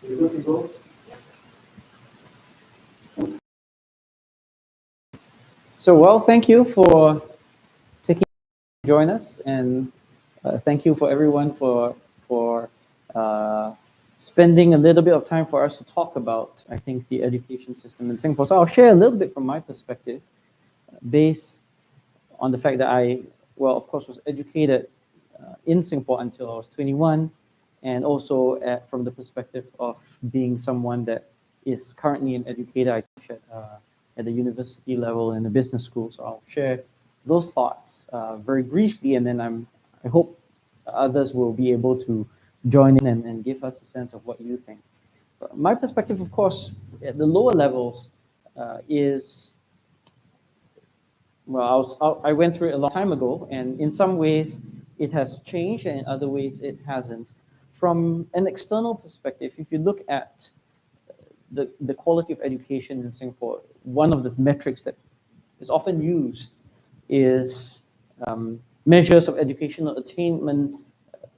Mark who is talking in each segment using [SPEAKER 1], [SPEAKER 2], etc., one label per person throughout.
[SPEAKER 1] You good to go? So, well, thank you for taking to join us, and thank you for everyone for spending a little bit of time for us to talk about, I think, the education system in Singapore. So I'll share a little bit from my perspective, based on the fact that well, of course, was educated in Singapore until I was 21, and also from the perspective of being someone that is currently an educator. I teach at the university level in a business school. So I'll share those thoughts very briefly, and then I hope others will be able to join in and give us a sense of what you think. My perspective, of course, at the lower levels is, well, I went through it a long time ago, and in some ways it has changed, and in other ways it hasn't. From an external perspective, if you look at the quality of education in Singapore, one of the metrics that is often used is measures of educational attainment,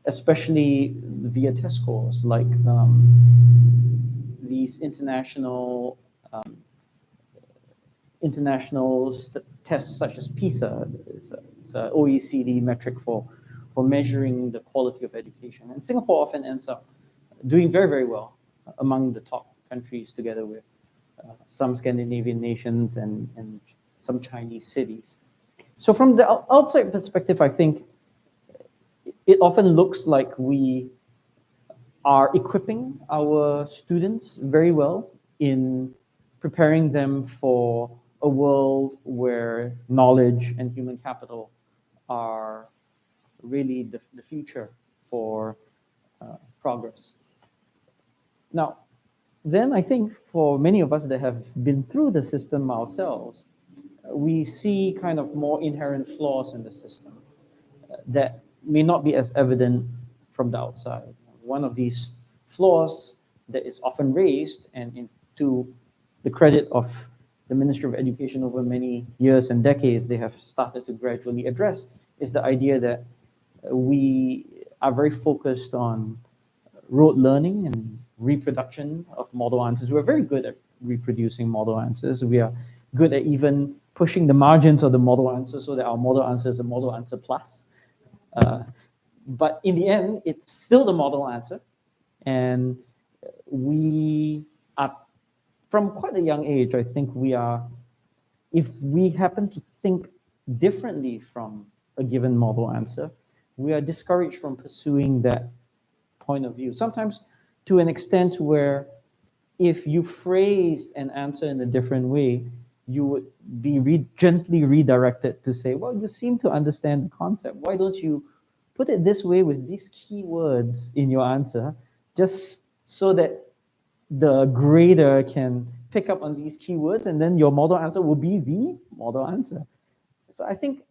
[SPEAKER 1] especially via test scores, like these international tests such as PISA. It's an OECD metric for measuring the quality of education. And Singapore often ends up doing very, very well among the top countries, together with some Scandinavian nations and some Chinese cities. So from the outside perspective, I think it often looks like we are equipping our students very well in preparing them for a world where knowledge and human capital are really the future for progress. Now, then I think for many of us that have been through the system ourselves, we see kind of more inherent flaws in the system that may not be as evident from the outside. One of these flaws that is often raised, and to the credit of the Ministry of Education over many years and decades, they have started to gradually address, is the idea that we are very focused on rote learning and reproduction of model answers. We're very good at reproducing model answers. We are good at even pushing the margins of the model answer so that our model answer is a model answer plus. But in the end, it's still the model answer. And we are, from quite a young age, I think we are, if we happen to think differently from a given model answer, we are discouraged from pursuing that point of view. Sometimes to an extent where if you phrased an answer in a different way, you would be gently redirected to say, well, you seem to understand the concept. Why don't you put it this way with these keywords in your answer, just so that the grader can pick up on these keywords, and then your model answer will be the model answer. So I think,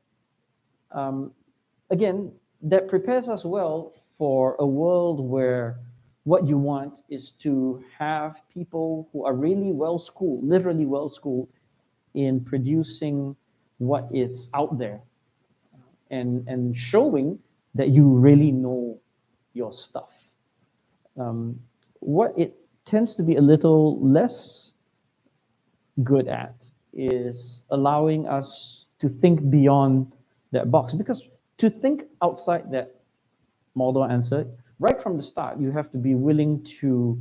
[SPEAKER 1] again, that prepares us well for a world where what you want is to have people who are really well-schooled, literally well-schooled, in producing what is out there and showing that you really know your stuff. What it tends to be a little less good at is allowing us to think beyond that box, because to think outside that model answer, right from the start, you have to be willing to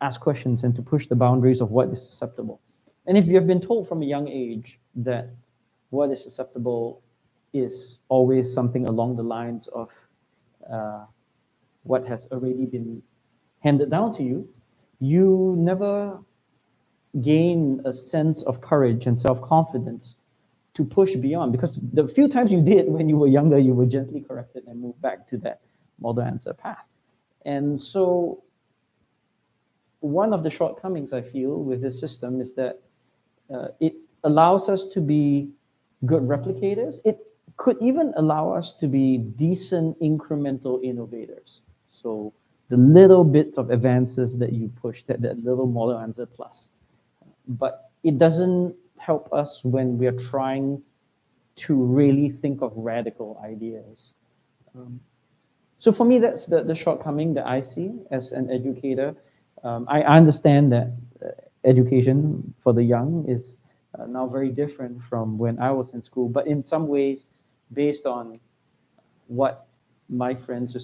[SPEAKER 1] ask questions and to push the boundaries of what is acceptable. And if you have been told from a young age that what is acceptable is always something along the lines of what has already been handed down to you, you never gain a sense of courage and self-confidence to push beyond, because the few times you did when you were younger, you were gently corrected and moved back to that model answer path. And so one of the shortcomings I feel with this system is that it allows us to be good replicators. It could even allow us to be decent incremental innovators. So the little bits of advances that you push, that little model answer plus. But it doesn't help us when we are trying to really think of radical ideas. So for me, that's the shortcoming that I see as an educator. I understand that education for the young is now very different from when I was in school, but in some ways, based on what my friends, the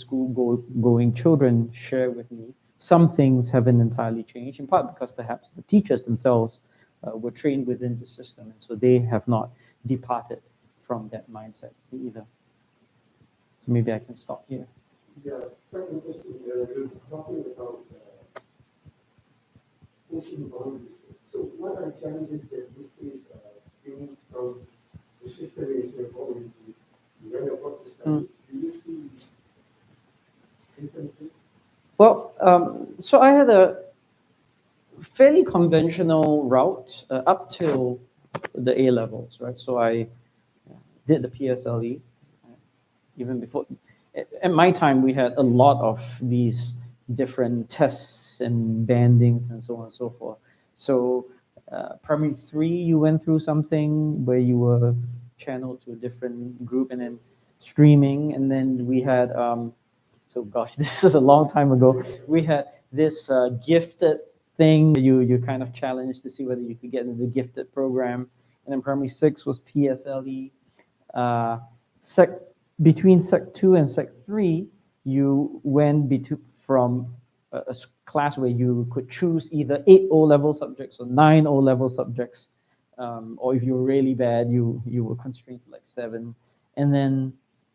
[SPEAKER 1] going children share with me, some things haven't entirely changed, in part because perhaps the teachers themselves were trained within the system, and so they have not departed from that mindset either. So maybe I can stop here.
[SPEAKER 2] Yeah, quite interesting. You're talking about pushing boundaries. So, what are challenges that you face being from the system in Singapore with the younger Protestants? Do you see differences?
[SPEAKER 1] Well, so I had a fairly conventional route up till the A levels, right? So I did the PSLE, even before. At my time, we had a lot of these different tests and bandings and so on and so forth. So, primary three, you went through something where you were channeled to a different group, and then streaming, and then we had so gosh, this is a long time ago. We had this gifted thing. You kind of challenged to see whether you could get into the gifted program, and then primary six was PSLE. Uh, sec Between Sec 2 and Sec 3, you went from a class where you could choose either 8 O-level subjects or 9 O-level subjects, or if you were really bad, you were constrained to like 7, and then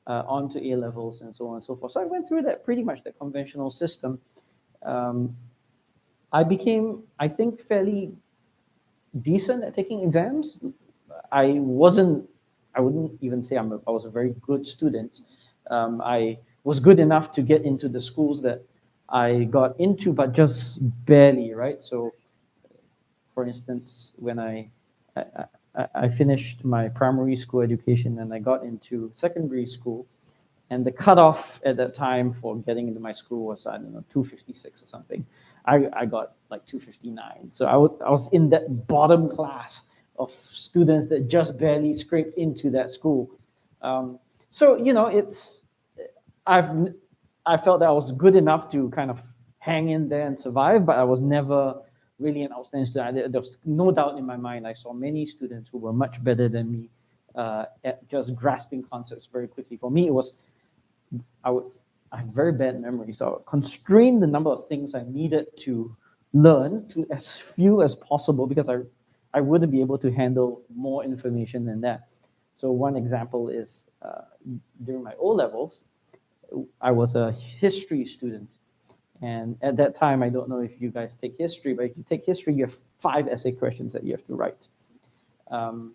[SPEAKER 1] on to A levels and so on and so forth. So I went through that pretty much the conventional system. Um, I became, I think, fairly decent at taking exams. I wasn't, I wouldn't even say I was a very good student. I was good enough to get into the schools that I got into, but just barely, right? So, for instance, when I finished my primary school education and I got into secondary school, and the cutoff at that time for getting into my school was, I don't know, 256 or something. I got like 259. So I was in that bottom class of students that just barely scraped into that school. So, I've, I felt that I was good enough to kind of hang in there and survive, but I was never really an outstanding student. There was no doubt in my mind. I saw many students who were much better than me at just grasping concepts very quickly. For me, it was I would I have very bad memory, so I would constrain the number of things I needed to learn to as few as possible because I wouldn't be able to handle more information than that. So one example is during my O levels, I was a history student, and at that time, I don't know if you guys take history, but if you take history, you have 5 essay questions that you have to write. Um,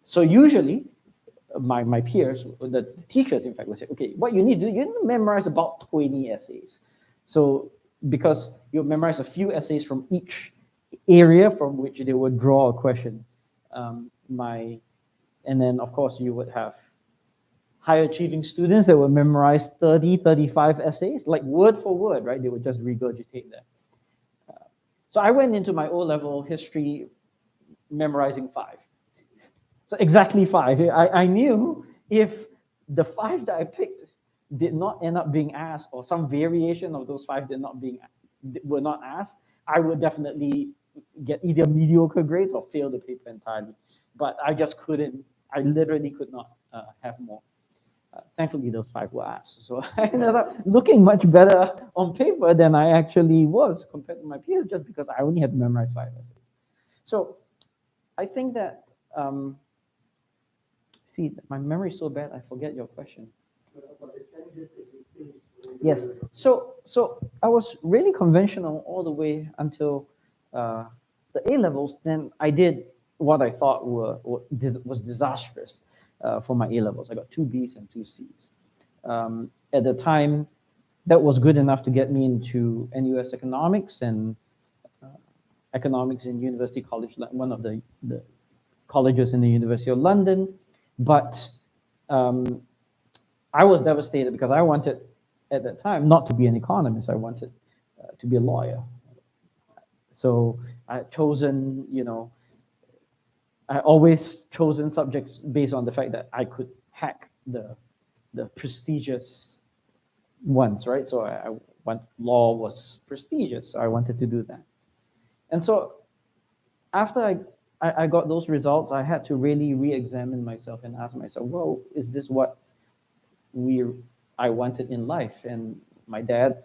[SPEAKER 1] so usually my peers, the teachers, in fact, would say, okay, what you need to do, you need to memorize about 20 essays. So because you memorize a few essays from each area from which they would draw a question. And then, of course, you would have high achieving students that would memorize 30, 35 essays, like word for word, right? They would just regurgitate that. So I went into my O-level history memorizing 5. So exactly 5. I knew if the 5 that I picked did not end up being asked, or some variation of those 5 were not asked, I would definitely get either mediocre grades or fail the paper entirely. But I just couldn't. I literally could not have more. Thankfully, those 5 were asked, so I ended up looking much better on paper than I actually was compared to my peers, just because I only had to memorize 5 essays. So I think that. See, my memory is so bad, I forget your question. Yes. So I was really conventional all the way until the A levels. Then I did what I thought was disastrous for my A levels. I got 2 Bs and 2 Cs. At the time, that was good enough to get me into NUS economics and economics in University College, one of the colleges in the University of London. But I was devastated because I wanted, at that time, not to be an economist. I wanted to be a lawyer. So I had chosen, I always chosen subjects based on the fact that I could hack the prestigious once, right? So I want law was prestigious, so I wanted to do that. And so after I got those results, I had to really re-examine myself and ask myself, well, is this what we I wanted in life? And my dad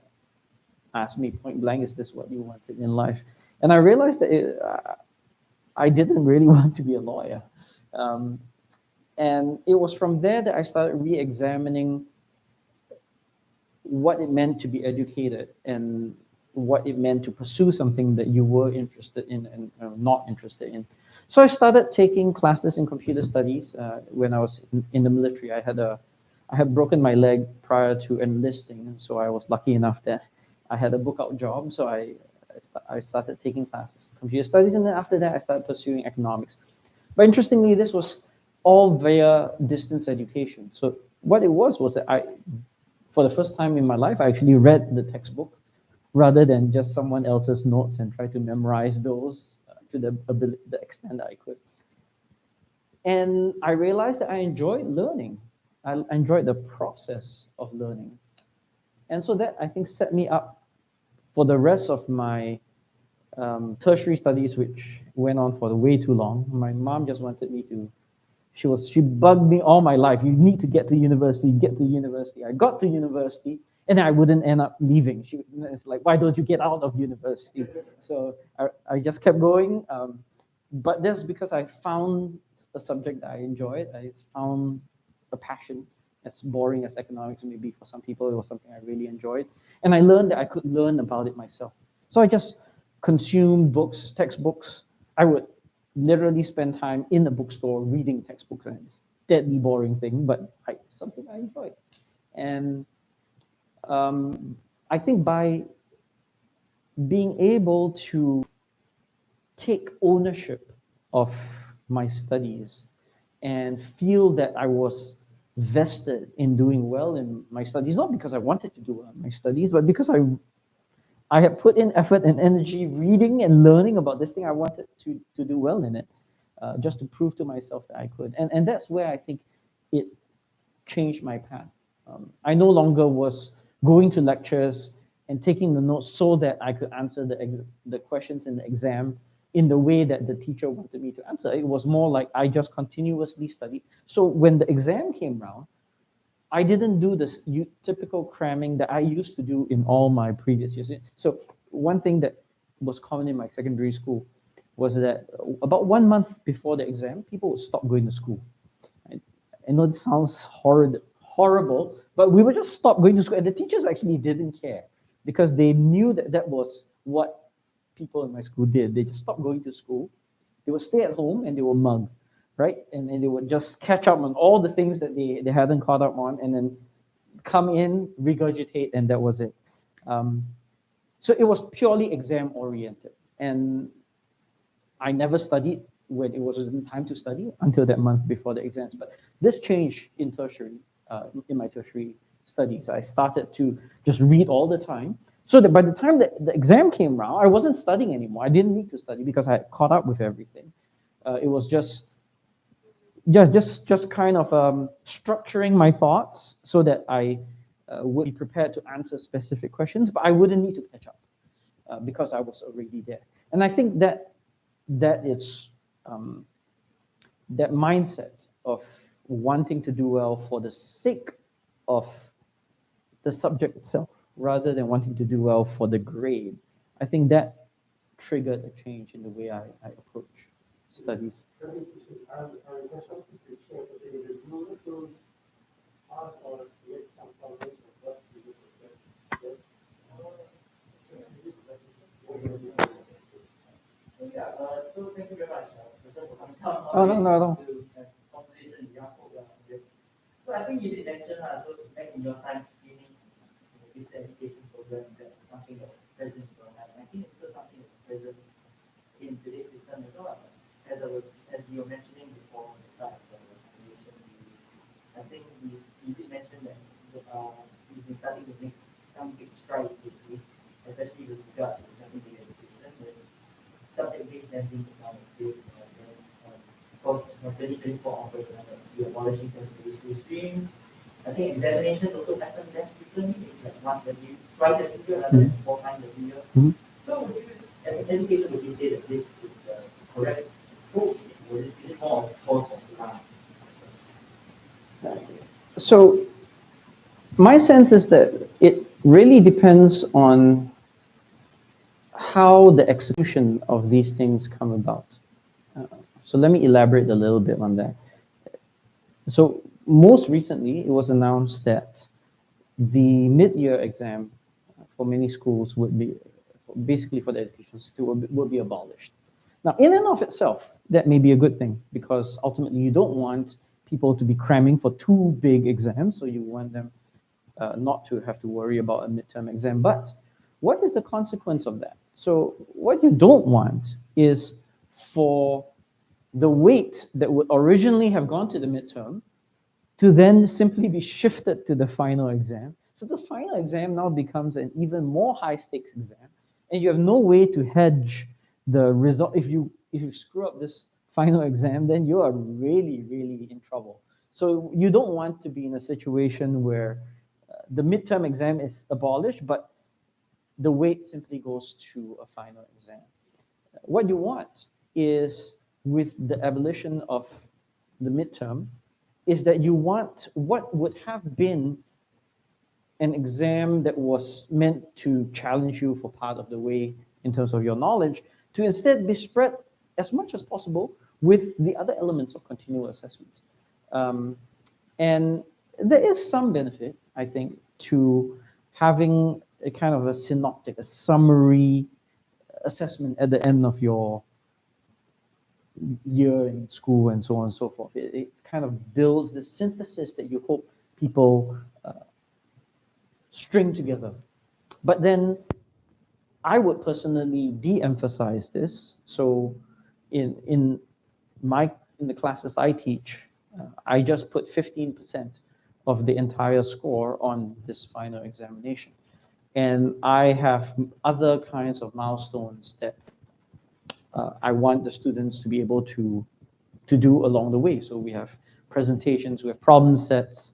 [SPEAKER 1] asked me point blank, is this what you wanted in life? And I realized that I didn't really want to be a lawyer. Um, and it was from there that I started re-examining what it meant to be educated and what it meant to pursue something that you were interested in and not interested in. So I started taking classes in computer studies when I was in the military. I had broken my leg prior to enlisting, and so I was lucky enough that I had a book-out job. So I started taking classes in computer studies, and then after that, I started pursuing economics. But interestingly, this was all via distance education. So what it was that for the first time in my life, I actually read the textbook rather than just someone else's notes and try to memorize those to the extent that I could. And I realized that I enjoyed learning. I enjoyed the process of learning. And so that I think set me up for the rest of my tertiary studies, which went on for way too long. My mom just wanted me to she bugged me all my life. You need to get to university, get to university. I got to university and I wouldn't end up leaving. It's like, why don't you get out of university? So I just kept going. But that's because I found a subject that I enjoyed. I found a passion. As boring as economics may be for some people, it was something I really enjoyed. And I learned that I could learn about it myself. So I just consumed books, textbooks. I would literally spend time in the bookstore reading textbooks, and it's a deadly boring thing, but something I enjoyed. And I think by being able to take ownership of my studies and feel that I was vested in doing well in my studies, not because I wanted to do well in my studies, but because I had put in effort and energy reading and learning about this thing. I wanted to do well in it, just to prove to myself that I could. And that's where I think it changed my path. I no longer was going to lectures and taking the notes so that I could answer the questions in the exam in the way that the teacher wanted me to answer. It was more like I just continuously studied. So when the exam came around, I didn't do this typical cramming that I used to do in all my previous years. So one thing that was common in my secondary school was that about 1 month before the exam, people would stop going to school. I know it sounds horrible, but we would just stop going to school, and the teachers actually didn't care because they knew that that was what people in my school did. They just stopped going to school. They would stay at home and they would mug, right? And they would just catch up on all the things that they hadn't caught up on, and then come in, regurgitate, and that was it. So it was purely exam oriented, and I never studied when it wasn't time to study until that month before the exams. But this changed in tertiary, in my tertiary studies. I started to just read all the time, so that by the time that the exam came around, I wasn't studying anymore. I didn't need to study because I had caught up with everything. It was just kind of structuring my thoughts so that I would be prepared to answer specific questions, but I wouldn't need to catch up because I was already there. And I think that is that mindset of wanting to do well for the sake of the subject itself, rather than wanting to do well for the grade. I think that triggered a change in the way I approach studies.
[SPEAKER 2] So thank you very much, Professor, for coming down.
[SPEAKER 1] Oh, no.
[SPEAKER 2] Conversation with young folk around this. So I think you did mention, so back in your time, scheming, this education program, that's something that's present in your life. I think it's still something that's present in today's system as well. As you were mentioning before the start of the conversation, I think you did mention that you've been starting to make some big strides lately, especially with regard to secondary education, with subject-based lending technology, of course, 2024 onwards, we are abolishing secondary school streams. I think examinations also happen less frequently, maybe like another 4 times a year.
[SPEAKER 1] Mhm.
[SPEAKER 2] So would you, as an educator, would you say that this is the correct approach, or is it more of course of class?
[SPEAKER 1] So my sense is that it really depends on how the execution of these things come about. So let me elaborate a little bit on that. So most recently, it was announced that the mid-year exam for many schools would be, basically for the education system, would be abolished. Now, in and of itself, that may be a good thing because ultimately you don't want people to be cramming for two big exams, so you want them not to have to worry about a midterm exam. But what is the consequence of that? So what you don't want is for the weight that would originally have gone to the midterm to then simply be shifted to the final exam. So the final exam now becomes an even more high stakes exam, and you have no way to hedge the result. If you screw up this final exam, then you are really, really in trouble. So you don't want to be in a situation where the midterm exam is abolished, but the weight simply goes to a final exam. What you want is, with the abolition of the midterm, is that you want what would have been an exam that was meant to challenge you for part of the way in terms of your knowledge to instead be spread as much as possible with the other elements of continual assessment. Um, and there is some benefit, I think, to having a kind of a synoptic, a summary assessment at the end of your year in school and so on and so forth. It kind of builds the synthesis that you hope people string together. But then I would personally de-emphasize this. So in the classes I teach, I just put 15% of the entire score on this final examination. And I have other kinds of milestones that I want the students to be able to do along the way. So we have presentations, we have problem sets,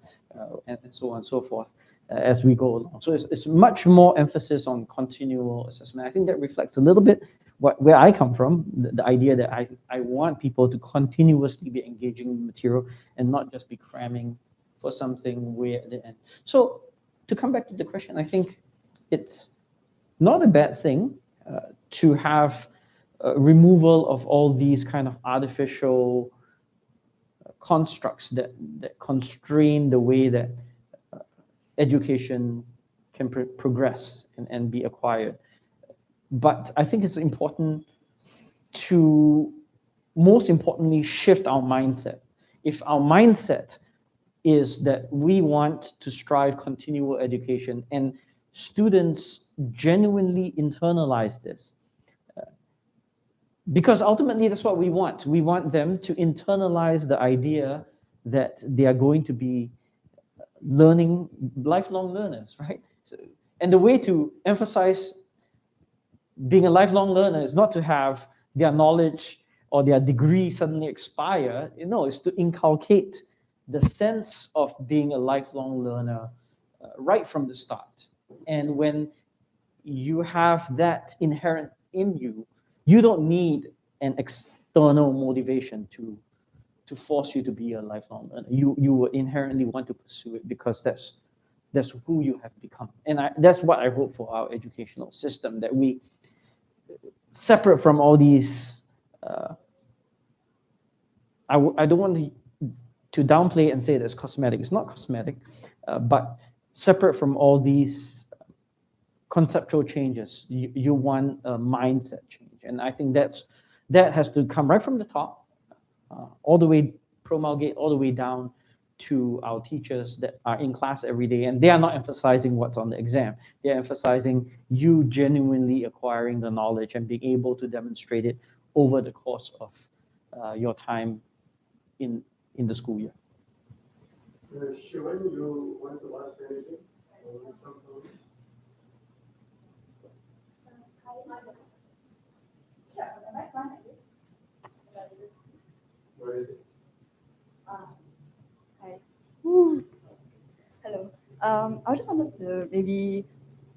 [SPEAKER 1] and so on and so forth as we go along. So it's much more emphasis on continual assessment. I think that reflects a little bit where I come from, the idea that I want people to continuously be engaging in material and not just be cramming for something way at the end. So to come back to the question, I think it's not a bad thing to have removal of all these kind of artificial constructs that constrain the way that education can progress and be acquired. But I think it's important to, most importantly, shift our mindset. If our mindset is that we want to strive continual education and students genuinely internalize this, because ultimately that's what we want. We want them to internalize the idea that they are going to be learning, lifelong learners, right? So, and the way to emphasize being a lifelong learner is not to have their knowledge or their degree suddenly expire. It's to inculcate the sense of being a lifelong learner right from the start. And when you have that inherent in you, you don't need an external motivation to force you to be a lifelong learner. You will inherently want to pursue it because that's who you have become. And that's what I hope for our educational system, that we, separate from all these, I don't want to downplay and say that it's cosmetic. It's not cosmetic, but separate from all these conceptual changes, you want a mindset change. And I think that has to come right from the top, all the way, promulgate all the way down to our teachers that are in class every day, and they are not emphasizing what's on the exam. They're emphasizing you genuinely acquiring the knowledge and being able to demonstrate it over the course of your time in the school year.
[SPEAKER 3] Shivan, you want to ask anything?
[SPEAKER 4] Yeah, the next one, I guess.
[SPEAKER 3] Where is it?
[SPEAKER 4] Hi. Hello. I just wanted to maybe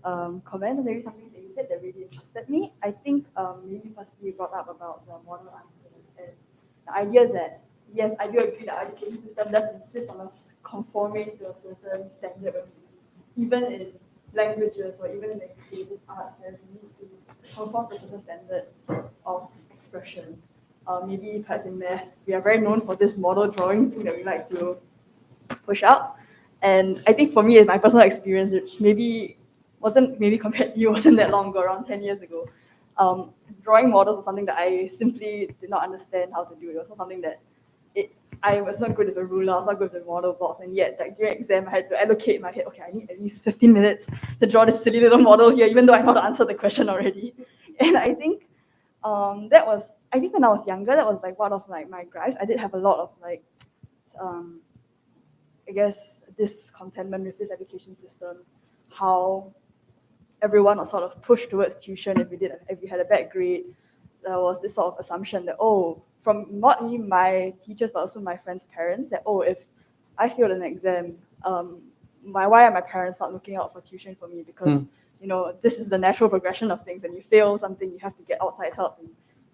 [SPEAKER 4] comment on maybe something that you said that really interested me. I think maybe firstly you brought up about the model answers and the idea that, yes, I do agree that our education system does insist on us conforming to a certain standard, even in languages or even in the creative arts, there's a need to conform to a certain standard of expression. Maybe perhaps in math, we are very known for this model drawing thing that we like to push out. And I think for me, my personal experience, which maybe wasn't, maybe compared to you, wasn't that long ago, around 10 years ago, drawing models was something that I simply did not understand how to do. It was not something that I was not good with the ruler, I was not good with the model box, and yet like during exam I had to allocate in my head, okay, I need at least 15 minutes to draw this silly little model here, even though I know how to answer the question already. And I think I think when I was younger, that was like one of like my gripes. I did have a lot of like, I guess, discontentment with this education system, how everyone was sort of pushed towards tuition if we had a bad grade. There was this sort of assumption that, from not only my teachers but also my friends' parents, that if I failed an exam, why are my parents not looking out for tuition for me? Because this is the natural progression of things. When you fail something, you have to get outside help and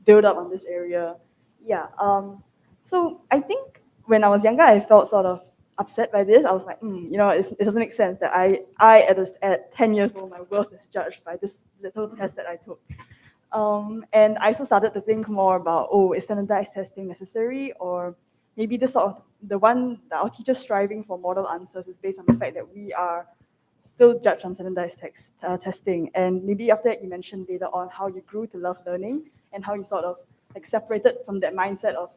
[SPEAKER 4] build up on this area. Yeah. So I think when I was younger, I felt sort of upset by this. I was like, it doesn't make sense that at 10 years old, my worth is judged by this little test that I took. And I also started to think more about, is standardized testing necessary? Or maybe this sort of, the one that our teachers striving for model answers is based on the fact that we are still judged on standardized testing. And maybe after that, you mentioned later on how you grew to love learning and how you sort of like separated from that mindset of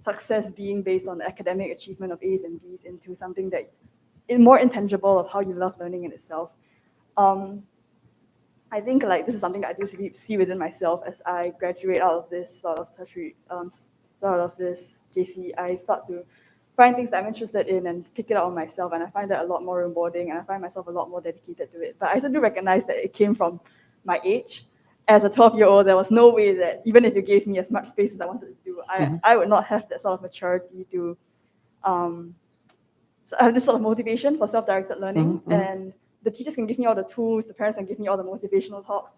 [SPEAKER 4] success being based on the academic achievement of A's and B's into something that is more intangible of how you love learning in itself. I think like this is something that I do see within myself as I graduate out of this sort of tertiary, sort of this JC. I start to find things that I'm interested in and pick it out on myself, and I find that a lot more rewarding, and I find myself a lot more dedicated to it. But I also do recognize that it came from my age. As a 12-year-old, there was no way that even if you gave me as much space as I wanted to do, I would not have that sort of maturity to so I have this sort of motivation for self-directed learning. And the teachers can give me all the tools, the parents can give me all the motivational talks.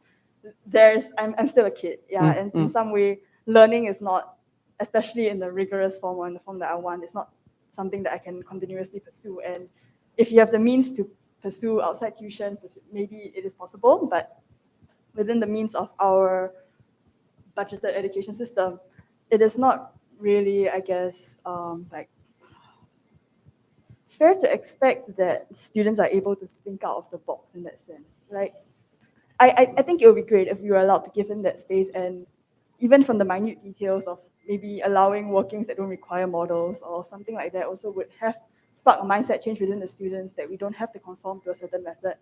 [SPEAKER 4] I'm still a kid, and in some way, learning is not, especially in the rigorous form or in the form that I want, it's not something that I can continuously pursue. And if you have the means to pursue outside tuition, maybe it is possible, but within the means of our budgeted education system, it is not really, I guess, like fair to expect that students are able to think out of the box in that sense. Like, I think it would be great if we were allowed to give them that space, and even from the minute details of maybe allowing workings that don't require models or something like that also would have sparked a mindset change within the students that we don't have to conform to a certain method.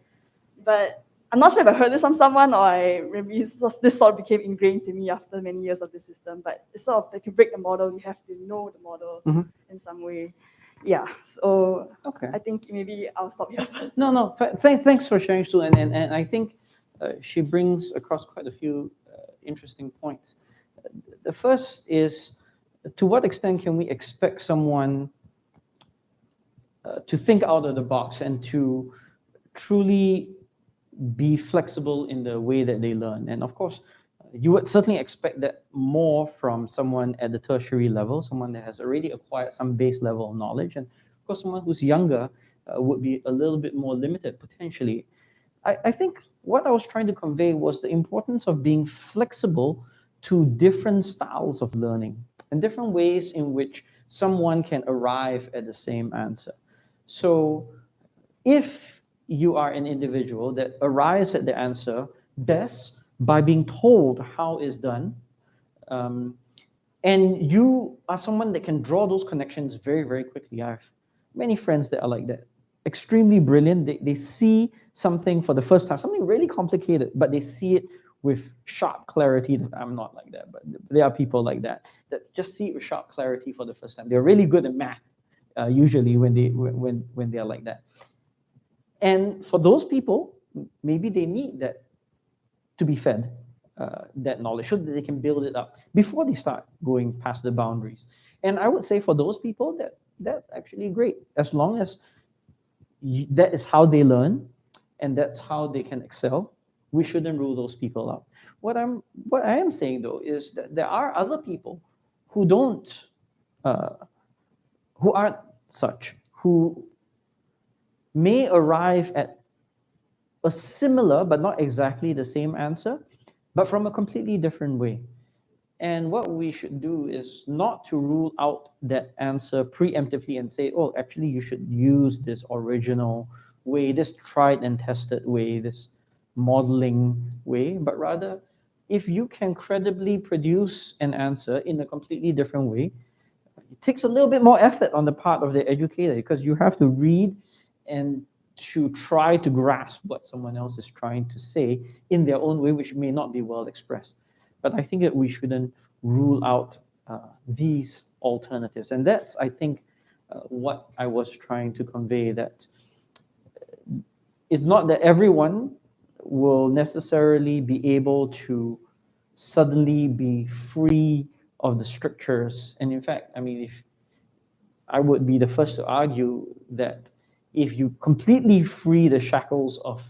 [SPEAKER 4] But I'm not sure if I heard this from someone or maybe this sort of became ingrained to me after many years of the system, but it's sort of like to break the model, you have to know the model in some way. Yeah, so I think maybe I'll stop here first.
[SPEAKER 1] No. Thanks for sharing, Stu, and I think she brings across quite a few interesting points. The first is, to what extent can we expect someone to think out of the box and to truly be flexible in the way that they learn? And of course, you would certainly expect that more from someone at the tertiary level, someone that has already acquired some base level of knowledge. And of course, someone who's younger would be a little bit more limited potentially. I think what I was trying to convey was the importance of being flexible to different styles of learning and different ways in which someone can arrive at the same answer. So if you are an individual that arrives at the answer best by being told how it's done, and you are someone that can draw those connections very, very quickly. I have many friends that are like that, extremely brilliant. They see something for the first time, something really complicated, but they see it with sharp clarity. I'm not like that, but there are people like that just see it with sharp clarity for the first time. They're really good at math, usually when they are like that. And for those people, maybe they need that to be fed that knowledge so that they can build it up before they start going past the boundaries. And I would say for those people that's actually great, as long as that is how they learn, and that's how they can excel, we shouldn't rule those people out. What I am saying though is that there are other people who don't, who aren't such, who may arrive at a similar but not exactly the same answer, but from a completely different way. And what we should do is not to rule out that answer preemptively and say, oh, actually, you should use this original way, this tried and tested way, this modeling way, but rather, if you can credibly produce an answer in a completely different way, it takes a little bit more effort on the part of the educator because you have to read and to try to grasp what someone else is trying to say in their own way, which may not be well expressed. But I think that we shouldn't rule out these alternatives. And that's, I think, what I was trying to convey, that it's not that everyone will necessarily be able to suddenly be free of the strictures. And in fact, I mean, if I would be the first to argue that if you completely free the shackles of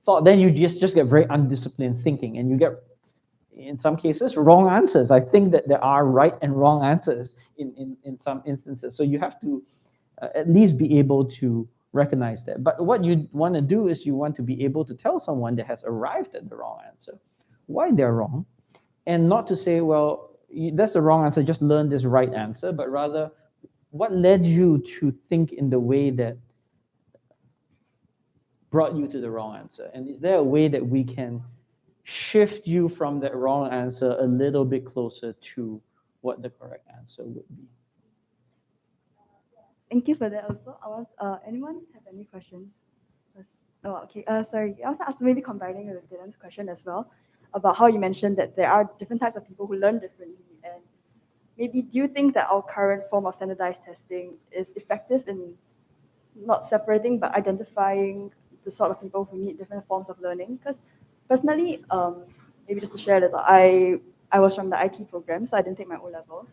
[SPEAKER 1] thought, then you just get very undisciplined thinking, and you get, in some cases, wrong answers. I think that there are right and wrong answers in some instances. So you have to at least be able to recognize that. But what you want to do is you want to be able to tell someone that has arrived at the wrong answer why they're wrong, and not to say, well, that's the wrong answer, just learn this right answer, but rather, what led you to think in the way that brought you to the wrong answer? And is there a way that we can shift you from that wrong answer a little bit closer to what the correct answer would be?
[SPEAKER 4] Thank you for that also. I want, anyone have any questions? Oh, okay. Sorry. I also asked, maybe combining with Dylan's question as well, about how you mentioned that there are different types of people who learn differently. And maybe do you think that our current form of standardized testing is effective in not separating but identifying the sort of people who need different forms of learning? Because personally, maybe just to share a little, I was from the IT program, so I didn't take my O-levels.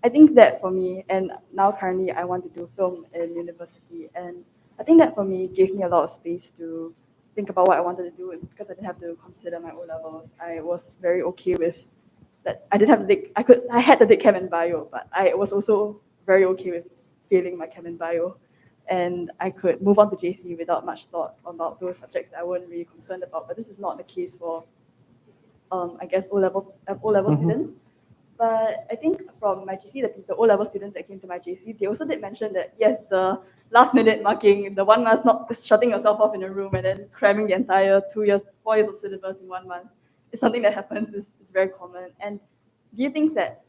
[SPEAKER 4] I think that for me, and now currently I want to do film in university, and I think that for me gave me a lot of space to think about what I wanted to do, and because I didn't have to consider my O-levels, I was very okay with that. I didn't have to take, I had to take Chem and Bio, but I was also very okay with failing my Chem and Bio, and I could move on to JC without much thought about those subjects that I wasn't really concerned about. But this is not the case for, I guess, O-level students. But I think from my JC, the O-level students that came to my JC, they also did mention that, yes, the last minute marking, the 1 month, not shutting yourself off in a room and then cramming the entire 4 years of syllabus in 1 month, is something that happens, is very common. And do you think that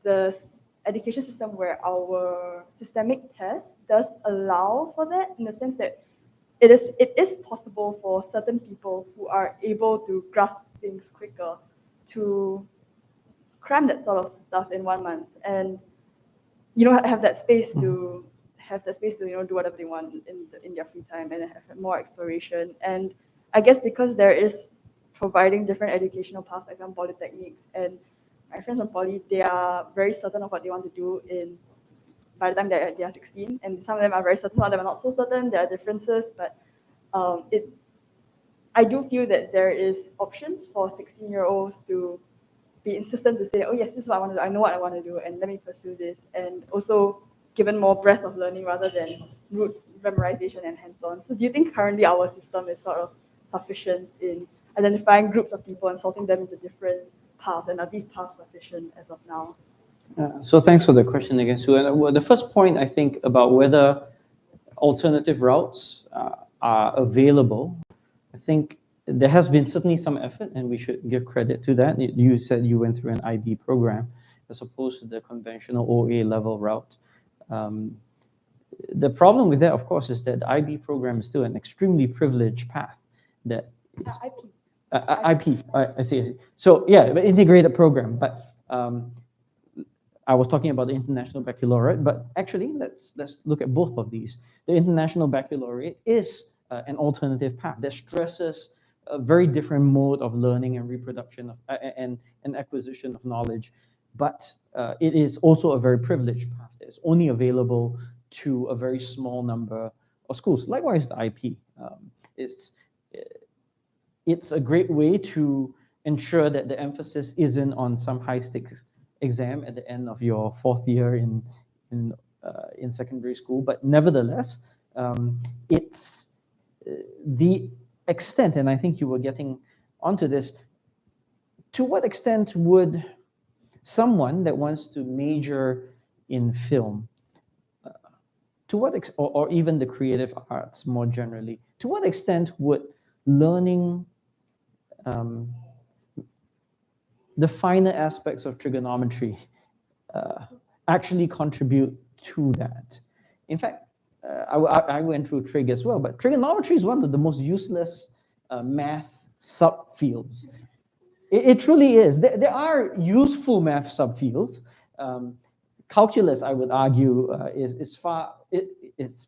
[SPEAKER 4] the education system where our systemic test does allow for that, in the sense that it is possible for certain people who are able to grasp things quicker to cram that sort of stuff in 1 month, and have that space to do whatever they want in their free time and have more exploration? And I guess because there is providing different educational paths, like some polytechnics, and my friends from poly, they are very certain of what they want to do by the time they are 16, and some of them are very certain, some of them are not so certain. There are differences, but I do feel that there is options for 16-year-olds to be insistent to say, oh yes, this is what I want to do, I know what I want to do, and let me pursue this, and also given more breadth of learning rather than rote memorization and hands-on. So do you think currently our system is sort of sufficient in identifying groups of people and sorting them into different paths, and are these paths sufficient as of now?
[SPEAKER 1] So thanks for the question again, Sue. And the first point, I think, about whether alternative routes are available, I think there has been certainly some effort, and we should give credit to that. You said you went through an IB program as opposed to the conventional OA level route. The problem with that, of course, is that the IB program is still an extremely privileged path. That is, IP. I see. So yeah, integrated program. But I was talking about the International Baccalaureate, but actually, let's look at both of these. The International Baccalaureate is an alternative path that stresses a very different mode of learning and reproduction and acquisition of knowledge, but it is also a very privileged path. It's only available to a very small number of schools. Likewise, the IP. It's a great way to ensure that the emphasis isn't on some high stakes exam at the end of your fourth year in secondary school. But nevertheless, it's the extent, and I think you were getting onto this. To what extent would someone that wants to major in film, or even the creative arts more generally, to what extent would learning the finer aspects of trigonometry actually contribute to that? In fact, I went through trig as well, but trigonometry is one of the most useless math subfields. It truly is. There are useful math subfields. Calculus, I would argue, it's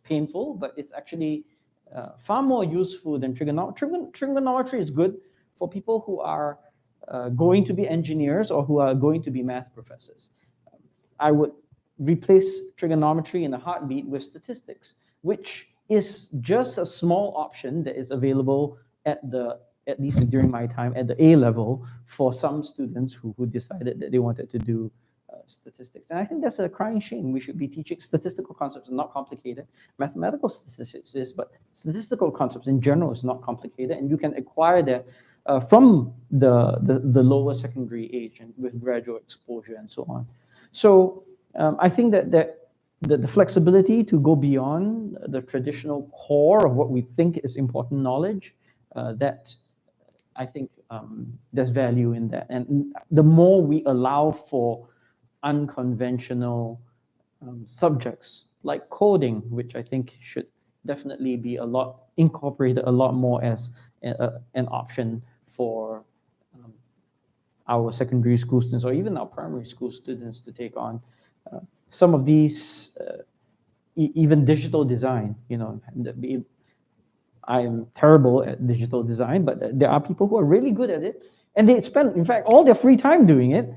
[SPEAKER 1] painful, but it's actually far more useful than trigonometry. Trigonometry is good for people who are going to be engineers or who are going to be math professors. I would replace trigonometry in a heartbeat with statistics, which is just a small option that is available at least during my time, at the A level for some students who decided that they wanted to do statistics. And I think that's a crying shame. We should be teaching statistical concepts are not complicated. Mathematical statistics is, but statistical concepts in general is not complicated, and you can acquire that from the lower secondary age and with gradual exposure and so on. So I think that the flexibility to go beyond the traditional core of what we think is important knowledge, that I think there's value in that. And the more we allow for unconventional subjects like coding, which I think should definitely be incorporated a lot more as an option for our secondary school students or even our primary school students to take on. Some of these, even digital design, I am terrible at digital design, but there are people who are really good at it, and they spend, in fact, all their free time doing it.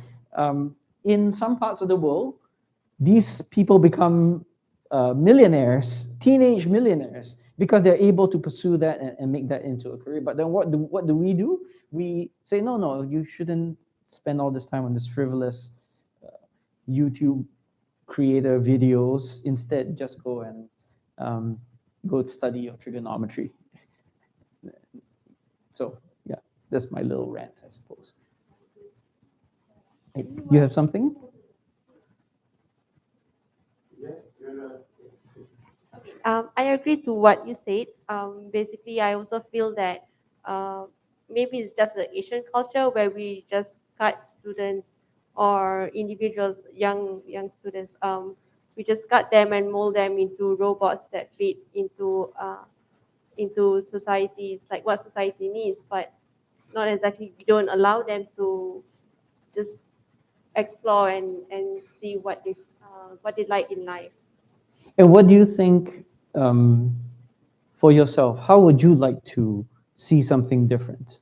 [SPEAKER 1] In some parts of the world, these people become millionaires, teenage millionaires, because they're able to pursue that and make that into a career. But then what do we do? We say, no, you shouldn't spend all this time on this frivolous YouTube creator videos. Instead, just go and go study your trigonometry. So yeah, that's my little rant, I suppose. Hey, you have something?
[SPEAKER 5] I agree to what you said. Basically, I also feel that maybe it's just the Asian culture where we just cut students or individuals, young students. We just cut them and mold them into robots that fit into society. It's like what society needs, but not exactly. We don't allow them to just explore and see what they like in life.
[SPEAKER 1] And what do you think for yourself? How would you like to see something different?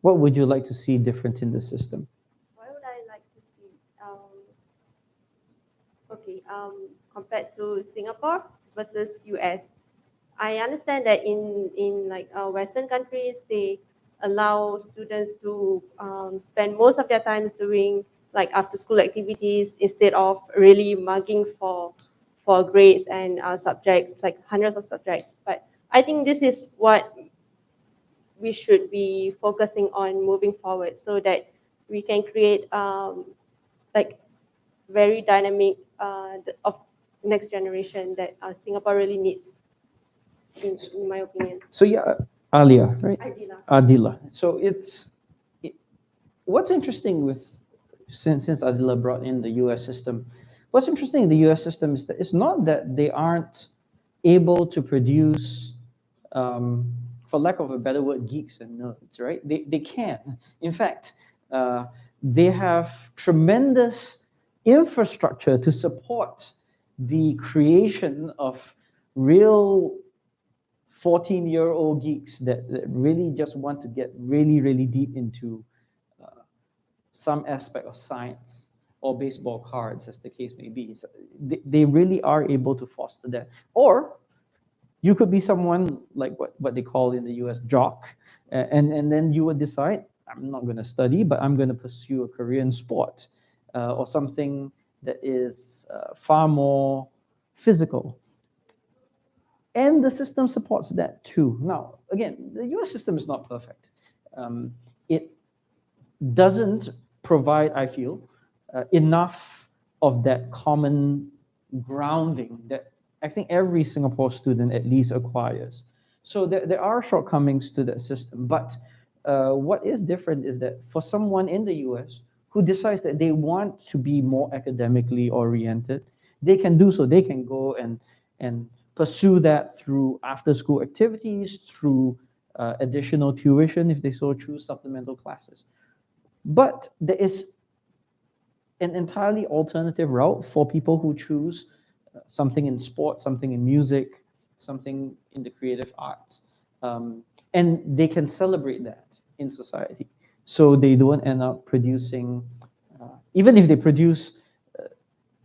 [SPEAKER 1] What would you like to see different in the system?
[SPEAKER 5] What would I like to see? Compared to Singapore versus US, I understand that in like Western countries, they allow students to spend most of their time doing like after school activities instead of really mugging for grades and subjects, like hundreds of subjects. But I think this is what we should be focusing on moving forward, so that we can create like very dynamic of next generation that Singapore really needs, in my opinion.
[SPEAKER 1] So yeah, Alia, right?
[SPEAKER 5] Adila.
[SPEAKER 1] So what's interesting with, since Adila brought in the US system, what's interesting in the US system is that it's not that they aren't able to produce, for lack of a better word, geeks and nerds, right? They can. In fact, they have tremendous infrastructure to support the creation of real 14-year-old geeks that really just want to get really, really deep into some aspect of science or baseball cards, as the case may be. So they really are able to foster that. Or You could be someone like what they call in the US jock, and then you would decide, I'm not going to study, but I'm going to pursue a career in sport or something that is far more physical. And the system supports that too. Now, again, the US system is not perfect. It doesn't provide, I feel, enough of that common grounding that I think every Singapore student at least acquires. So there are shortcomings to that system. But what is different is that for someone in the US who decides that they want to be more academically oriented, they can do so. They can go and pursue that through after school activities, through additional tuition if they so choose, supplemental classes. But there is an entirely alternative route for people who choose something in sport, something in music, something in the creative arts. And they can celebrate that in society. So they don't end up producing, even if they produce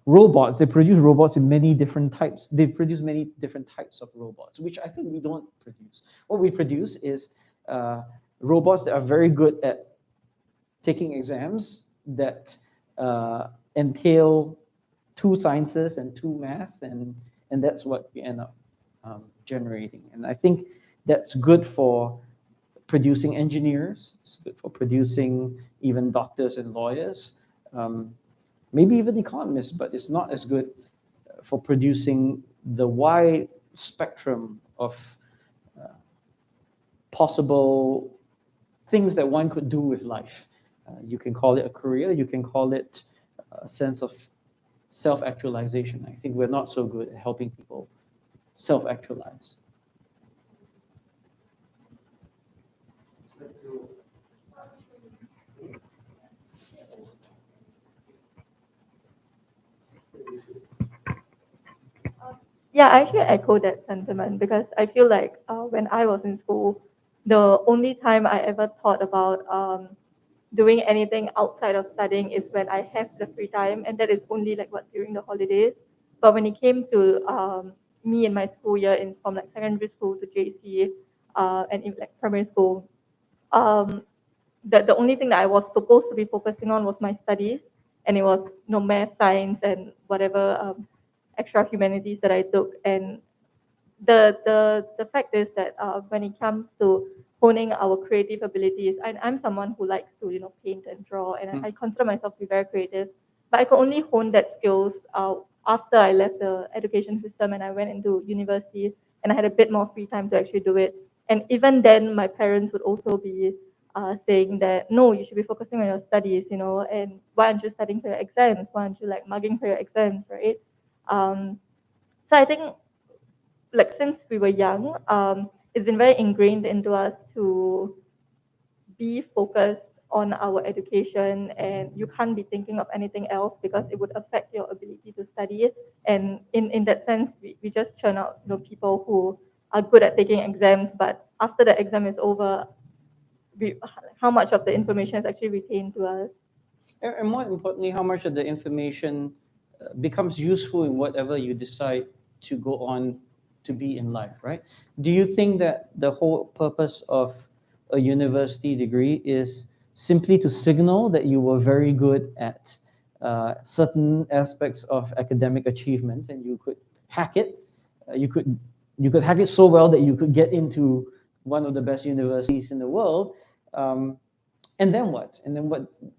[SPEAKER 1] robots, they produce robots in many different types. They produce many different types of robots, which I think we don't produce. What we produce is robots that are very good at taking exams that entail 2 sciences and 2 math, and that's what we end up generating. And I think that's good for producing engineers, it's good for producing even doctors and lawyers, maybe even economists, but it's not as good for producing the wide spectrum of possible things that one could do with life. You can call it a career, you can call it a sense of self-actualization. I think we're not so good at helping people self-actualize.
[SPEAKER 6] Yeah, I actually echo that sentiment because I feel like when I was in school, the only time I ever thought about doing anything outside of studying is when I have the free time, and that is only like what during the holidays. But when it came to me in my school year, in from like secondary school to JC, and in like primary school, um, the only thing that I was supposed to be focusing on was my studies, and it was math, science, and whatever extra humanities that I took. And the fact is that when it comes to honing our creative abilities, I'm someone who likes to paint and draw, and I consider myself to be very creative. But I could only hone that skills after I left the education system and I went into university, and I had a bit more free time to actually do it. And even then, my parents would also be saying that no, you should be focusing on your studies, and why aren't you studying for your exams? Why aren't you like mugging for your exams, right? So I think like since we were young, it's been very ingrained into us to be focused on our education, and you can't be thinking of anything else because it would affect your ability to study. And in that sense, we just churn out people who are good at taking exams, but after the exam is over, how much of the information is actually retained to us.
[SPEAKER 1] And more importantly, how much of the information becomes useful in whatever you decide to go on to be in life, right? Do you think that the whole purpose of a university degree is simply to signal that you were very good at certain aspects of academic achievement and you could hack it? You could hack it so well that you could get into one of the best universities in the world. And then what? And then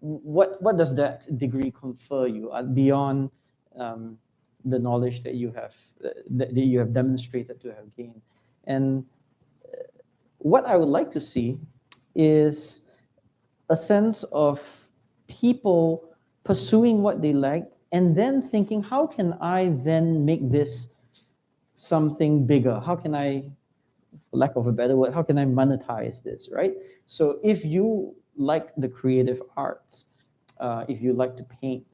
[SPEAKER 1] what does that degree confer you beyond the knowledge that you have demonstrated to have gained? And what I would like to see is a sense of people pursuing what they like and then thinking, how can I then make this something bigger? How can I, for lack of a better word, how can I monetize this, right? So if you like the creative arts, if you like to paint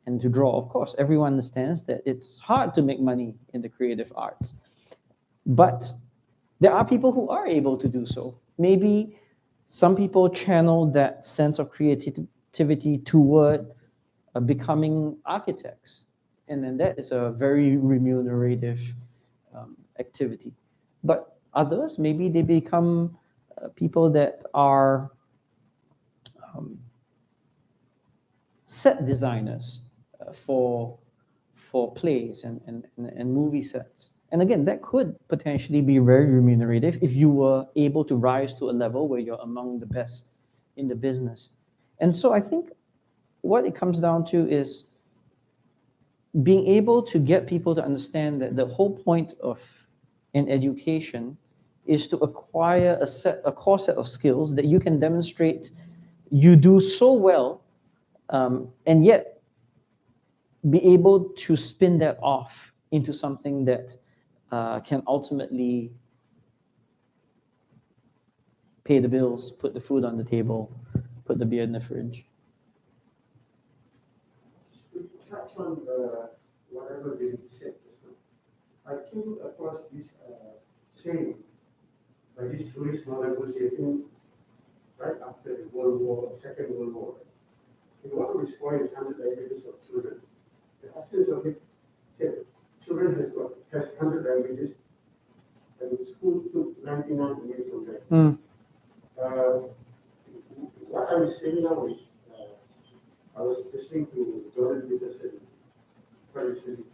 [SPEAKER 1] and to draw, of course, everyone understands that it's hard to make money in the creative arts. But there are people who are able to do so. Maybe some people channel that sense of creativity toward becoming architects. And then that is a very remunerative activity. But others, maybe they become people that are set designers for plays and movie sets. And again, that could potentially be very remunerative if you were able to rise to a level where you're among the best in the business. And so I think what it comes down to is being able to get people to understand that the whole point of an education is to acquire a core set of skills that you can demonstrate you do so well, and yet be able to spin that off into something that can ultimately pay the bills, put the food on the table, put the beer in the fridge.
[SPEAKER 3] To touch on whatever they said just now, I came across this saying by this tourist negotiating right after the World War, Second World War. In one of his points, 100 languages of children. The essence of it said children has 100 languages, and the school took 99 away from them. What I'm saying now is, I was listening to Jordan Peterson quite recently.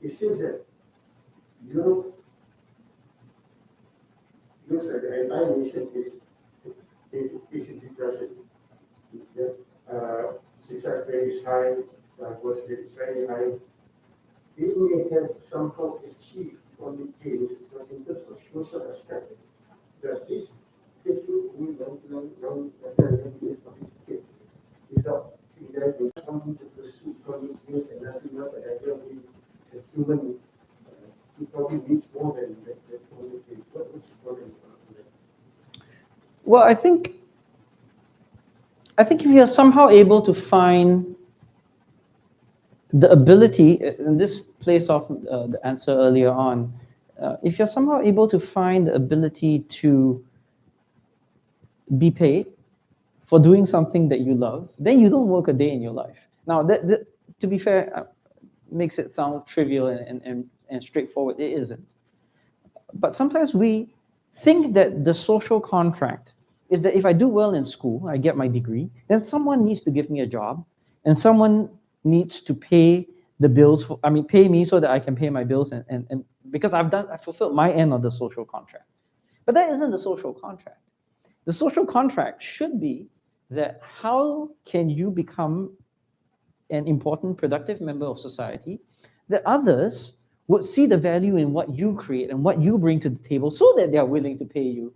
[SPEAKER 3] It seems that Europe, the entire nation is in depression. Success rate is high, divorce rate is very high. We may have somehow achieved only gains, but in terms of social aspect, does this issue we long years of kids without there being something to pursue from these gains and nothing else that I don't think a human who probably needs more than only gains. What would you comment on that?
[SPEAKER 1] Well, I think if you're somehow able to find the ability, and this plays off the answer earlier on, if you're somehow able to find the ability to be paid for doing something that you love, then you don't work a day in your life. Now, that to be fair, makes it sound trivial and straightforward. It isn't. But sometimes we think that the social contract is that if I do well in school, I get my degree, then someone needs to give me a job, and someone needs to pay the bills, pay me so that I can pay my bills, and because I fulfilled my end of the social contract. But that isn't the social contract. The social contract should be that how can you become an important, productive member of society that others would see the value in what you create and what you bring to the table so that they are willing to pay you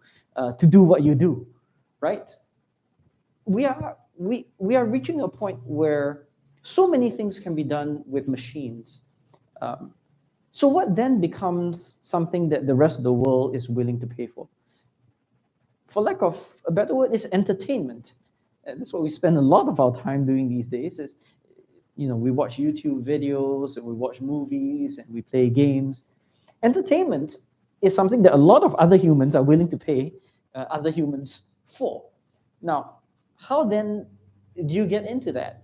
[SPEAKER 1] to do what you do, right? We are reaching a point where so many things can be done with machines. So what then becomes something that the rest of the world is willing to pay for? For lack of a better word, is entertainment. And that's what we spend a lot of our time doing these days. Is we watch YouTube videos and we watch movies and we play games. Entertainment is something that a lot of other humans are willing to pay other humans for. Now, how then do you get into that?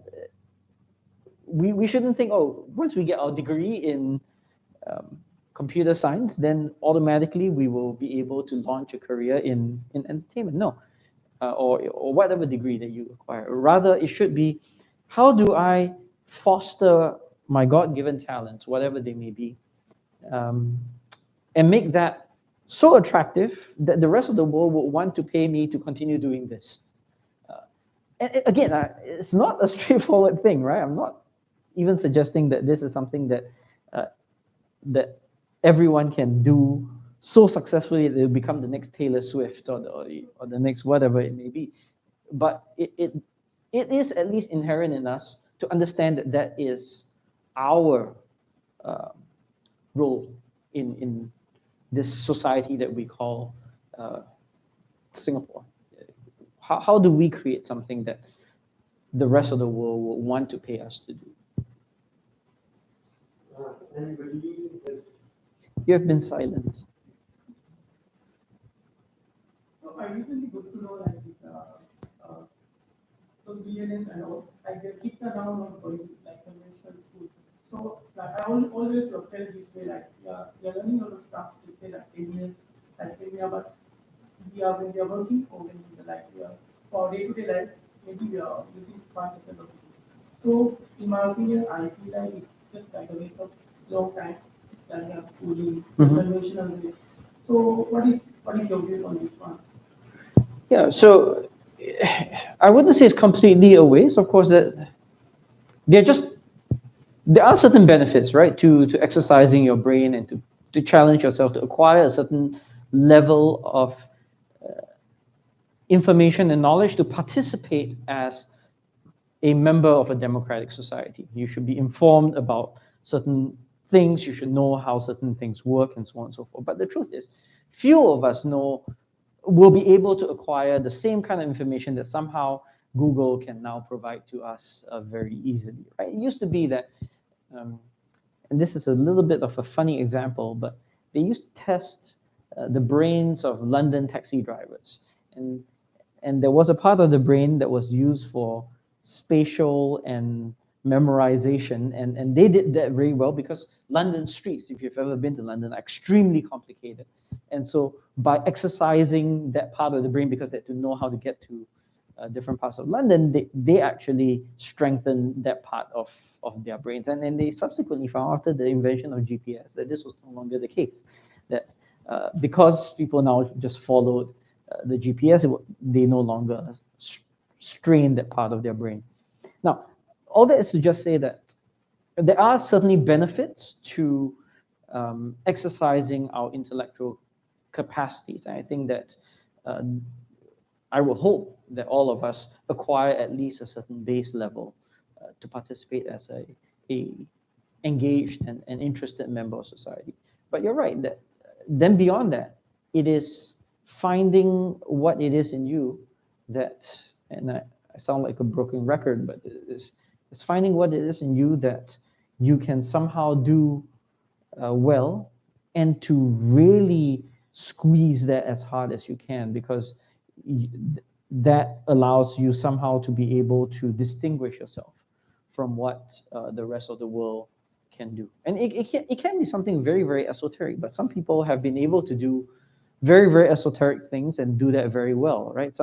[SPEAKER 1] We shouldn't think, once we get our degree in computer science, then automatically we will be able to launch a career in entertainment. No, or whatever degree that you acquire. Rather, it should be, how do I foster my God-given talents, whatever they may be, and make that so attractive that the rest of the world will want to pay me to continue doing this. And again, it's not a straightforward thing, right? I'm not even suggesting that this is something that everyone can do so successfully that they'll become the next Taylor Swift or the next whatever it may be. But it is at least inherent in us to understand that that is our role in this society that we call Singapore. How do we create something that the rest of the world will want to pay us to do?
[SPEAKER 3] Anybody else?
[SPEAKER 1] You have been silent.
[SPEAKER 2] So I recently got to know like this, some billionaires and all, like their kids are now not going to like conventional school. So like I always felt this way, like you're learning a lot of stuff to say like 10 years but when we are working or when we are like for day-to-day life, maybe we are using 5% of it. So in my opinion, I feel like it's just like a waste of long time that we have schooling, conventional way. So what is your view on this one?
[SPEAKER 1] Yeah, so I wouldn't say it's completely a waste. Of course, that there are certain benefits, right, to exercising your brain and to challenge yourself to acquire a certain level of information and knowledge to participate as a member of a democratic society. You should be informed about certain things. You should know how certain things work and so on and so forth. But the truth is, few of us will be able to acquire the same kind of information that somehow Google can now provide to us very easily. Right? It used to be that, and this is a little bit of a funny example, but they used to test the brains of London taxi drivers, and there was a part of the brain that was used for spatial and memorization, and they did that very well because London streets, if you've ever been to London, are extremely complicated. And so by exercising that part of the brain, because they had to know how to get to different parts of London, they actually strengthened that part of their brains. And then they subsequently found, after the invention of GPS, that this was no longer the case. That because people now just followed the GPS, they no longer strain that part of their brain. Now, all that is to just say that there are certainly benefits to exercising our intellectual capacities. And I think that I will hope that all of us acquire at least a certain base level to participate as a engaged and interested member of society. But you're right, that then beyond that, it is finding what it is in you that, and I sound like a broken record, but it's finding what it is in you that you can somehow do well, and to really squeeze that as hard as you can, because that allows you somehow to be able to distinguish yourself from what the rest of the world can do. And it can be something very, very esoteric, but some people have been able to do very, very esoteric things and do that very well, right?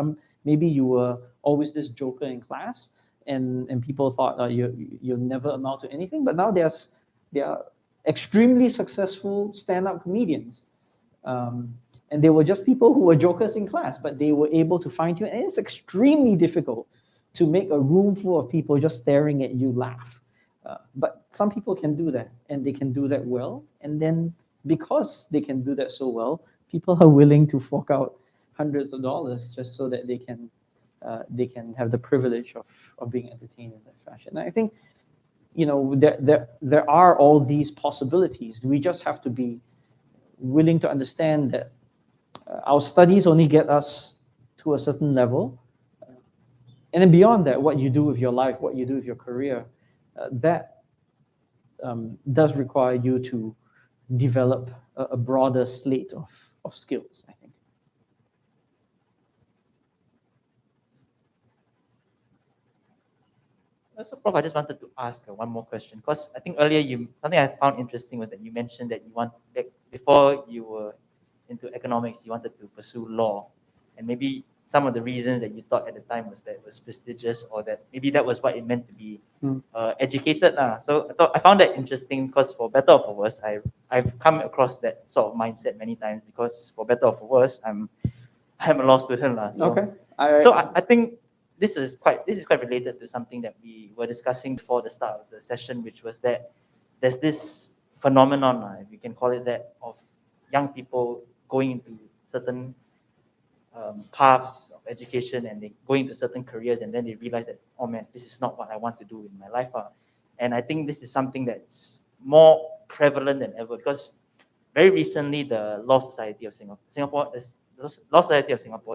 [SPEAKER 1] Maybe you were always this joker in class, and people thought you'll never amount to anything, but now there are extremely successful stand-up comedians. And they were just people who were jokers in class, but they were able to find you. And it's extremely difficult to make a room full of people just staring at you laugh. But some people can do that, and they can do that well. And then because they can do that so well, people are willing to fork out hundreds of dollars just so that they can have the privilege of being entertained in that fashion. And I think, there are all these possibilities. We just have to be willing to understand that our studies only get us to a certain level. And then beyond that, what you do with your life, what you do with your career, that does require you to develop a broader slate of skills, I think.
[SPEAKER 7] So, Prof, I just wanted to ask one more question, because I think earlier something I found interesting was that you mentioned that before you were into economics, you wanted to pursue law, and maybe some of the reasons that you thought at the time was that it was prestigious, or that maybe that was what it meant to be educated. So I found that interesting, because for better or for worse, I've come across that sort of mindset many times, because for better or for worse, I'm a law student. So,
[SPEAKER 1] okay.
[SPEAKER 7] I think this is quite related to something that we were discussing before the start of the session, which was that there's this phenomenon, if you can call it that, of young people going into certain paths of education, and they go into certain careers, and then they realize that, oh man, this is not what I want to do in my life. And I think this is something that's more prevalent than ever, because very recently the Law Society of Singapore,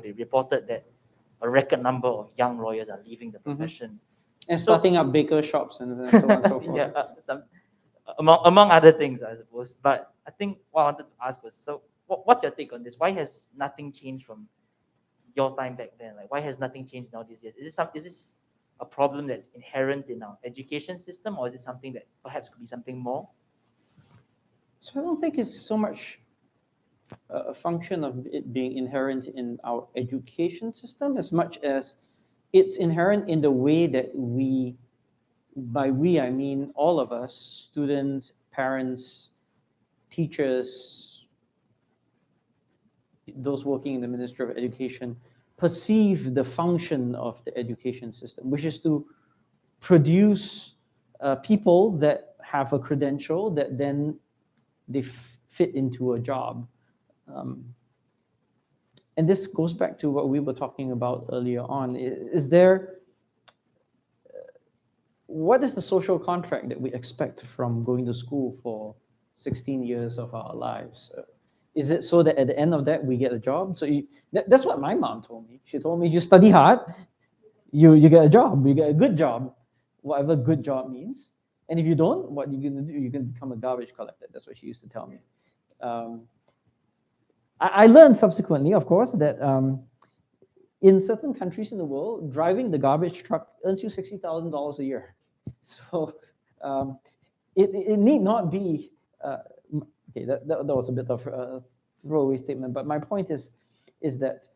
[SPEAKER 7] they reported that a record number of young lawyers are leaving the profession.
[SPEAKER 1] And starting up baker shops and so on and so forth.
[SPEAKER 7] Yeah, among other things, I suppose. But I think what I wanted to ask was, so what's your take on this? Why has nothing changed from your time back then? Like, why has nothing changed now these years? Is this a problem that's inherent in our education system, or is it something that perhaps could be something more?
[SPEAKER 1] So I don't think it's so much a function of it being inherent in our education system as much as it's inherent in the way that we, by we I mean all of us, students, parents, teachers, those working in the Ministry of Education, perceive the function of the education system, which is to produce people that have a credential that then they fit into a job. And this goes back to what we were talking about earlier on. Is there, what is the social contract that we expect from going to school for 16 years of our lives? Is it so that at the end of that we get a job? So that's what my mom told me. She told me, you study hard, you get a job, you get a good job, whatever good job means. And if you don't, what are you going to do? You're going to become a garbage collector. That's what she used to tell me. I learned subsequently, of course, that in certain countries in the world, driving the garbage truck earns you $60,000 a year. So it need not be, okay, that was a bit of a throwaway statement, but my point is that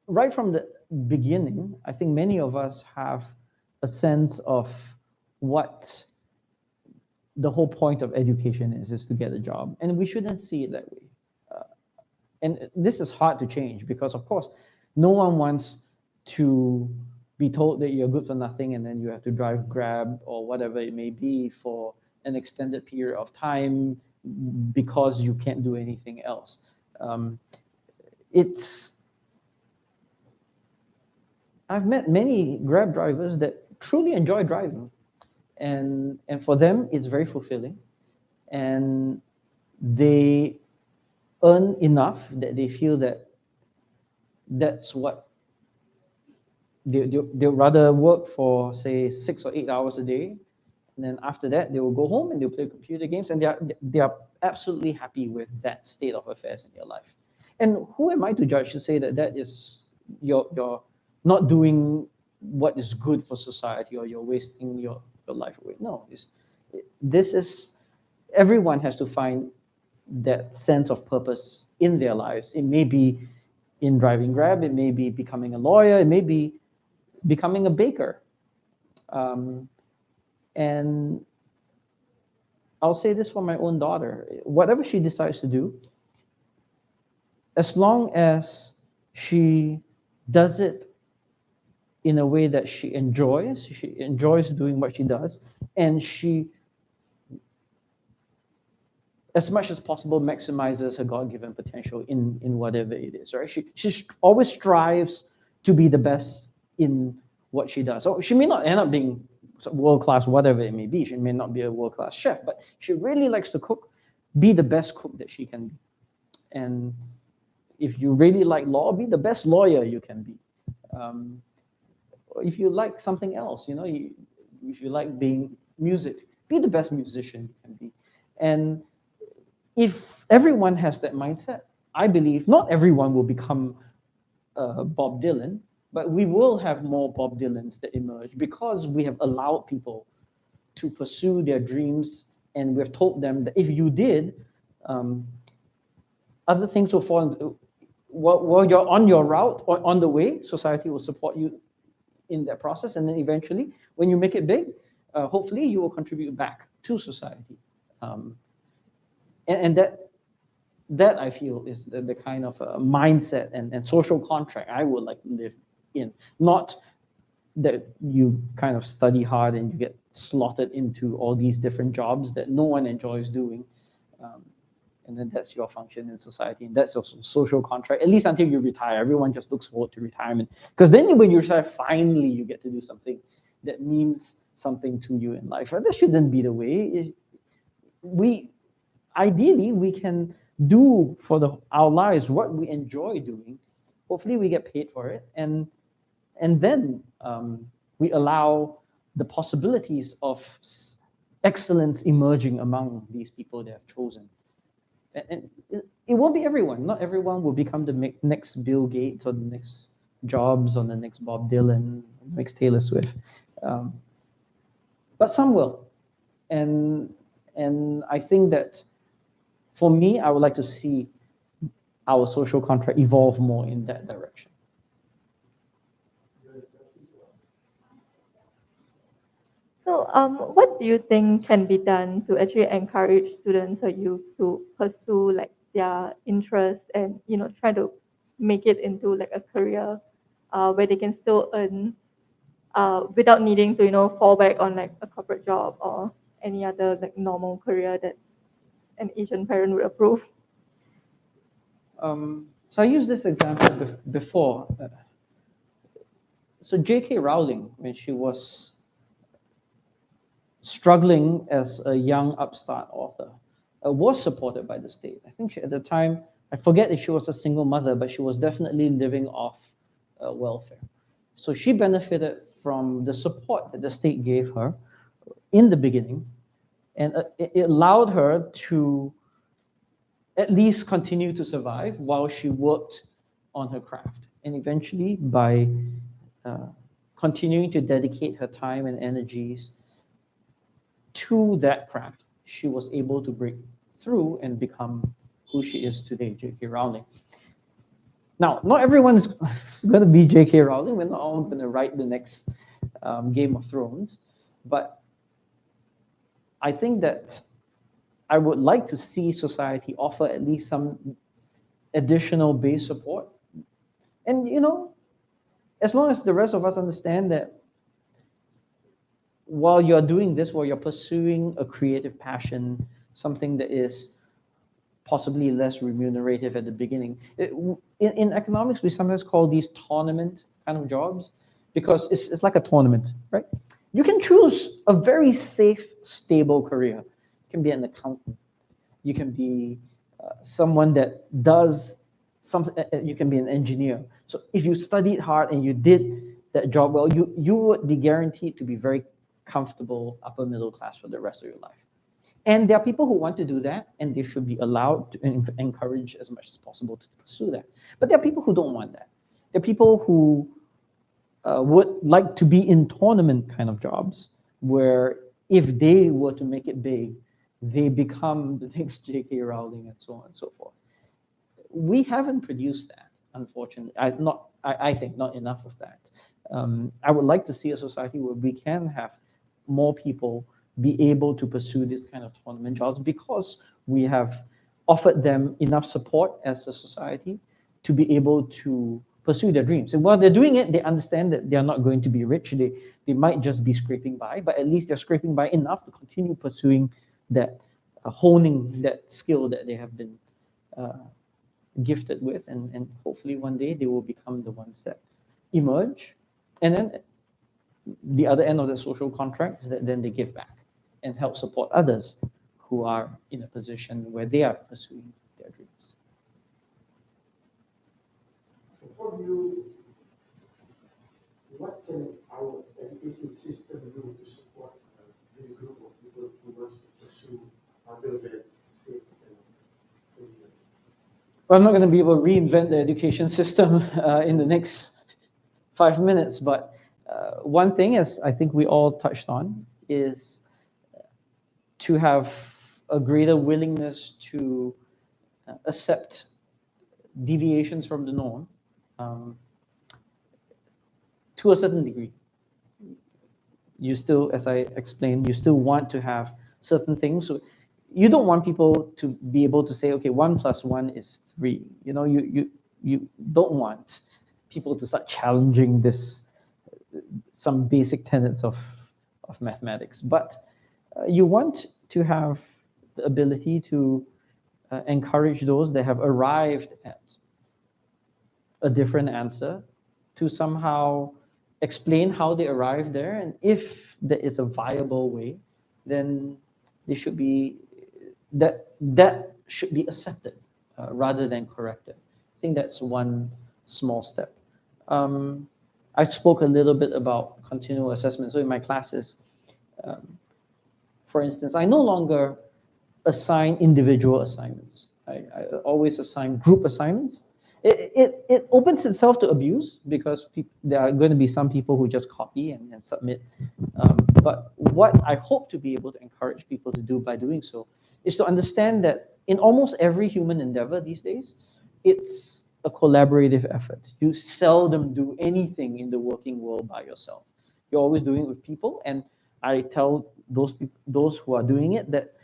[SPEAKER 1] right from the beginning, I think many of us have a sense of what the whole point of education is to get a job, and we shouldn't see it that way. And this is hard to change because, of course, no one wants to be told that you're good for nothing and then you have to drive Grab or whatever it may be for an extended period of time because you can't do anything else. I've met many Grab drivers that truly enjoy driving, and for them it's very fulfilling, and they earn enough that they feel that that's what they'll rather work for, say, 6 or 8 hours a day, and then after that they will go home and they'll play computer games, and they are absolutely happy with that state of affairs in their life. And who am I to judge to say that that is you're not doing what is good for society or you're wasting your life away? No, this is, everyone has to find that sense of purpose in their lives. It may be in driving Grab, it may be becoming a lawyer, it may be becoming a baker. And I'll say this for my own daughter, whatever she decides to do, as long as she does it in a way that she enjoys doing what she does, and she, as much as possible, maximizes her God-given potential in whatever it is, right? She always strives to be the best in what she does. So she may not end up being world-class, whatever it may be. She may not be a world-class chef, but she really likes to cook, be the best cook that she can be. And if you really like law, be the best lawyer you can be. If you like something else, if you like being music, be the best musician you can be. And if everyone has that mindset, I believe not everyone will become Bob Dylan, but we will have more Bob Dylans that emerge because we have allowed people to pursue their dreams, and we've told them that if you did, other things will fall into, while you're on your route or on the way, society will support you in that process, and then eventually, when you make it big, hopefully you will contribute back to society. And that I feel is the kind of mindset and social contract I would like to live in. Not that you kind of study hard and you get slotted into all these different jobs that no one enjoys doing. And then that's your function in society, and that's your social contract, at least until you retire. Everyone just looks forward to retirement. Because then when you retire, finally you get to do something that means something to you in life. Right? That shouldn't be the way. Ideally, we can do for our lives what we enjoy doing. Hopefully we get paid for it. And then we allow the possibilities of excellence emerging among these people they have chosen. And it won't be everyone. Not everyone will become the next Bill Gates or the next Jobs or the next Bob Dylan, the next Taylor Swift. But some will. And I think that for me, I would like to see our social contract evolve more in that direction.
[SPEAKER 6] So, what do you think can be done to actually encourage students or youth to pursue like their interests and try to make it into like a career, where they can still earn, without needing to fall back on like a corporate job or any other like normal career that an Asian parent would approve?
[SPEAKER 1] So I used this example before. So J.K. Rowling, when she was struggling as a young upstart author, was supported by the state. I think at the time, I forget if she was a single mother, but she was definitely living off welfare. So she benefited from the support that the state gave her in the beginning, and it allowed her to at least continue to survive while she worked on her craft. And eventually, by continuing to dedicate her time and energies to that craft, she was able to break through and become who she is today, J.K. Rowling. Now, not everyone is going to be J.K. Rowling. We're not all going to write the next Game of Thrones. But I think that I would like to see society offer at least some additional base support. And, as long as the rest of us understand that while you're doing this, while you're pursuing a creative passion, something that is possibly less remunerative at the beginning. In economics, we sometimes call these tournament kind of jobs because it's like a tournament, right? You can choose a very safe, stable career. You can be an accountant. You can be someone that does something. You can be an engineer. So if you studied hard and you did that job well, you would be guaranteed to be very comfortable upper middle class for the rest of your life. And there are people who want to do that, and they should be allowed to encourage as much as possible to pursue that. But there are people who don't want that. There are people who would like to be in tournament kind of jobs, where if they were to make it big, they become the next J.K. Rowling and so on and so forth. We haven't produced that, unfortunately. I think not enough of that. I would like to see a society where we can have more people be able to pursue this kind of tournament jobs because we have offered them enough support as a society to be able to pursue their dreams. And while they're doing it, they understand that they're not going to be rich. They might just be scraping by, but at least they're scraping by enough to continue pursuing that, honing that skill that they have been gifted with. And hopefully one day they will become the ones that emerge. And then the other end of the social contract is that then they give back and help support others who are in a position where they are pursuing their dreams.
[SPEAKER 3] What can our education system do to support this group of people who wants to pursue other than faith and religion?
[SPEAKER 1] Well, I'm not going to be able to reinvent the education system in the next 5 minutes, but one thing, as I think we all touched on, is to have a greater willingness to accept deviations from the norm to a certain degree. You still, as I explained, you still want to have certain things. So you don't want people to be able to say, okay, 1 + 1 is 3. You don't want people to start challenging some basic tenets of mathematics. But you want to have the ability to encourage those that have arrived at a different answer to somehow explain how they arrived there. And if there is a viable way, then they should be, that should be accepted rather than corrected. I think that's one small step. I spoke a little bit about continual assessment. So in my classes, for instance, I no longer assign individual assignments. I always assign group assignments. It opens itself to abuse because there are going to be some people who just copy and submit. But what I hope to be able to encourage people to do by doing so is to understand that in almost every human endeavor these days, it's a collaborative effort. You seldom do anything in the working world by yourself. You're always doing it with people, and I tell those who are doing it that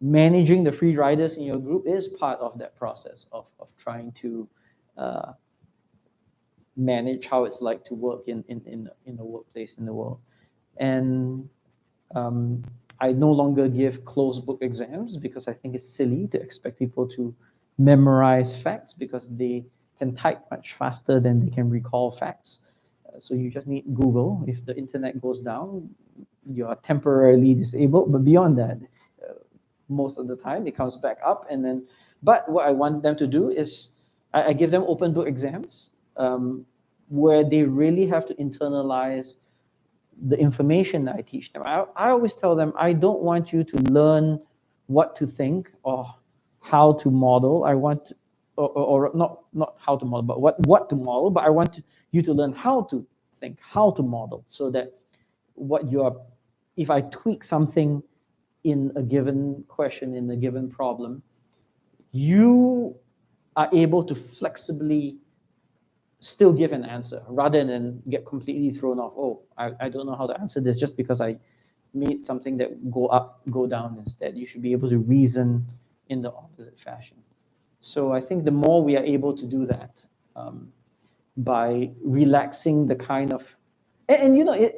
[SPEAKER 1] managing the free riders in your group is part of that process of trying to manage how it's like to work in the workplace in the world. And I no longer give closed book exams because I think it's silly to expect people to memorize facts because they can type much faster than they can recall facts. So you just need Google. If the internet goes down, you are temporarily disabled, but beyond that, most of the time it comes back up. And then, but what I want them to do is I give them open book exams where they really have to internalize the information that I teach them. I always tell them, I don't want you to learn what to think or how to model. I want, or not how to model, but what to model, but I want you to learn how to think, how to model, so that what you are, if I tweak something in a given question, in a given problem, you are able to flexibly still give an answer rather than get completely thrown off. Oh, I don't know how to answer this just because I made something that go up, go down instead. You should be able to reason in the opposite fashion. So I think the more we are able to do that by relaxing the kind of, and you know,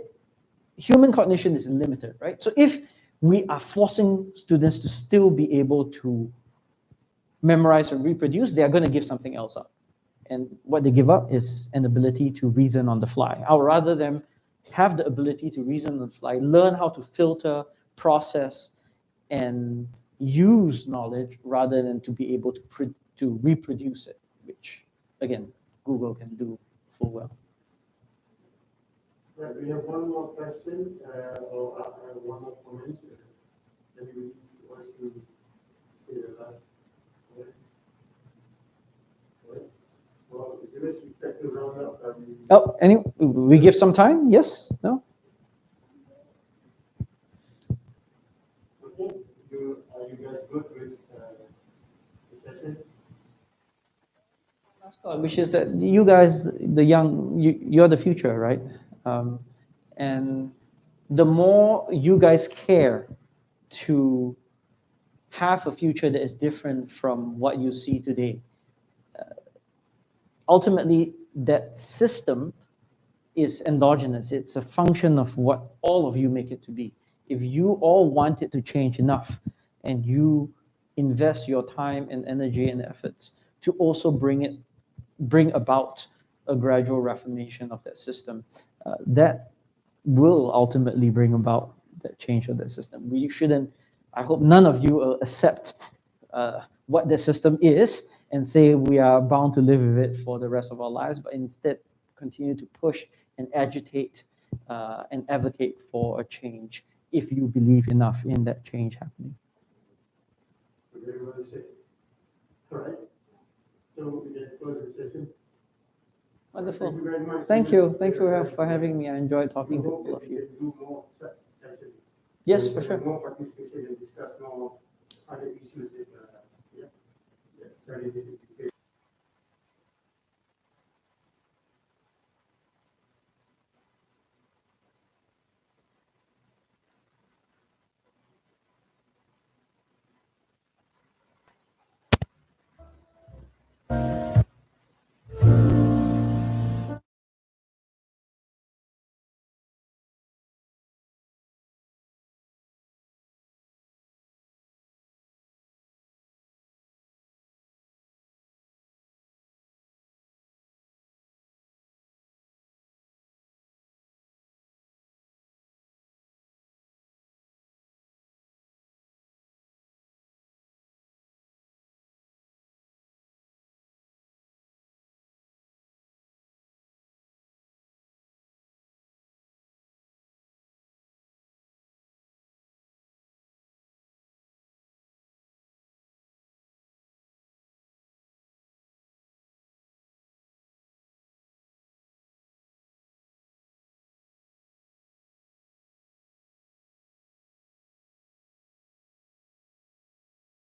[SPEAKER 1] human cognition is limited, right? So if we are forcing students to still be able to memorize and reproduce, they are going to give something else up. And what they give up is an ability to reason on the fly. I would rather them have the ability to reason on the fly, learn how to filter, process, and use knowledge rather than to be able to reproduce it, which, again, Google can do full well.
[SPEAKER 3] Right, we have one more question or one more comment. Anybody wants to say the last comment? Right. Well, if you expect to round up,
[SPEAKER 1] Oh, we give some time? Yes? No?
[SPEAKER 3] okay. Are you guys good with the session?
[SPEAKER 1] Which is that you guys, the young, you're the future, right? And the more you guys care to have a future that is different from what you see today, ultimately that system is endogenous. It's a function of what all of you make it to be. If you all want it to change enough and you invest your time and energy and efforts to also bring about a gradual reformation of that system, that will ultimately bring about that change of that system. We shouldn't, I hope none of you will accept what the system is and say we are bound to live with it for the rest of our lives, but instead continue to push and agitate and advocate for a change if you believe enough in that change happening.
[SPEAKER 3] Very well said. All right. So we can close the session.
[SPEAKER 1] Wonderful.
[SPEAKER 3] Thank you very much.
[SPEAKER 1] Thank you. Thank you for having me. I enjoyed talking to all of you.
[SPEAKER 3] Do more sessions.
[SPEAKER 1] Yes, for sure.
[SPEAKER 3] More participants.